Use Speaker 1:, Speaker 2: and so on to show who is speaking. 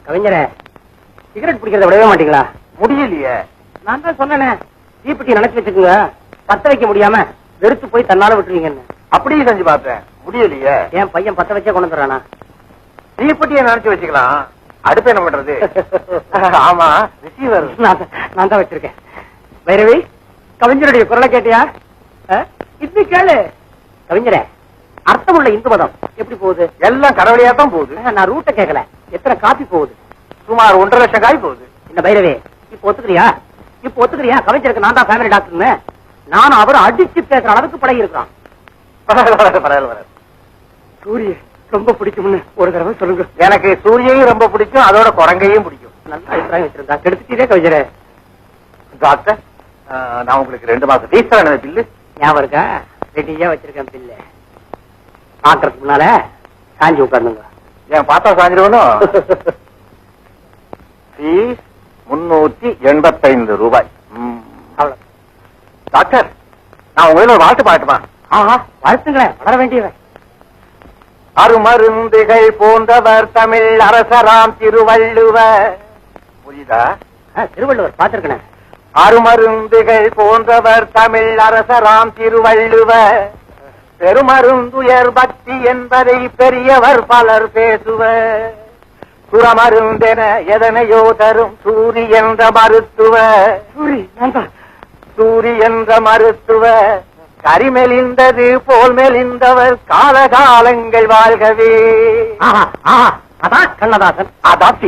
Speaker 1: கவிஞரே, cigarette பிடிக்கிறத விடவே மாட்டீங்களா?
Speaker 2: முடியலையே.
Speaker 1: நான் தான் சொன்னேனே, தீப்பெட்டி நினைச்சு வச்சுக்கோங்க, பத்த வைக்க முடியாம வெறுத்து போய் தன்னால விட்டுருவீங்கன்னு.
Speaker 2: அப்படியே செஞ்சு பார்த்தேன், முடியலையே.
Speaker 1: என் பையன் பத்த வச்சே கொண்டு வந்துடுறானா?
Speaker 2: தீப்பெட்டியை நினைச்சு வச்சுக்கலாம், அடுப்பு என்ன பண்றது? ஆமா, ரிசீவர்
Speaker 1: நான் தான் வச்சிருக்கேன். வைரவி, கவிஞருடைய குரலை கேட்டியா? இது கேளு. கவிஞரே, அர்த்தமுள்ள இந்து மதம் எப்படி போகுது?
Speaker 2: எல்லாம் கடவுளையா தான் போகுது.
Speaker 1: நான் ரூட்டை கேட்கல, எத்தனை காப்பி போகுது?
Speaker 2: சுமார் 1.5 லட்சம் காய் போகுது.
Speaker 1: இந்த பைரவே, இப்ப ஒத்துக்கிறியா? இப்ப ஒத்துக்கிறியா கவிஞருக்கு நான் தான் ஃபேமிலி டாக்டர்னு? நானும் அவரும் அடிச்சு பேசுற அளவுக்கு பழகி இருக்கான்.
Speaker 2: பரவாயில்ல.
Speaker 1: சூரிய ரொம்ப பிடிக்கும்னு ஒரு தடவை சொல்லுங்க.
Speaker 2: எனக்கு சூரியையும் ரொம்ப பிடிக்கும், அதோட குரங்கையும் பிடிக்கும்.
Speaker 1: நல்ல அபிப்பிராயம் வச்சிருந்தா கெடுத்துட்டே கவிஞரே.
Speaker 2: டாக்டர், நான் உங்களுக்கு 2 மாசம் ஃபீஸ் தரேன். பில்லு
Speaker 1: ஞாபகம் இருக்கா? ரெடியா வச்சிருக்கேன் பில்லு. பாக்குறதுக்கு முன்னால சாஞ்சி உட்கார்ந்துங்க.
Speaker 2: ஏன் பார்த்தா சாஞ்சிருவனும்? ஃபீஸ் 385 ரூபாய்.
Speaker 1: அவ்வளவு.
Speaker 2: டாக்டர், நான் உங்கள ஒரு வாழ்த்து பாட்டுமா?
Speaker 1: ஆஹா, வாழ்த்துங்களேன், வளர வேண்டியவன்.
Speaker 2: அருமருந்துகள் போன்றவர் தமிழ் அரசராம் திருவள்ளுவர். புரியுதா?
Speaker 1: திருவள்ளுவர் பார்த்திருக்கேன்.
Speaker 2: அருமருந்துகள் போன்றவர் தமிழ் அரசராம் திருவள்ளுவர். பெருமருந்துயர் பக்தி என்பதை பெரியவர் பலர் பேசுவர். சுரமருந்தென எதனையோ தரும் சூரி என்ற மருத்துவர். சூரி என்ற மருத்துவர் கரிமெலிந்தது போல் மெலிந்தவர் காலகாலங்கள் வாழ்கவே.
Speaker 1: அதான் கண்ணதாசன்.
Speaker 2: அதான்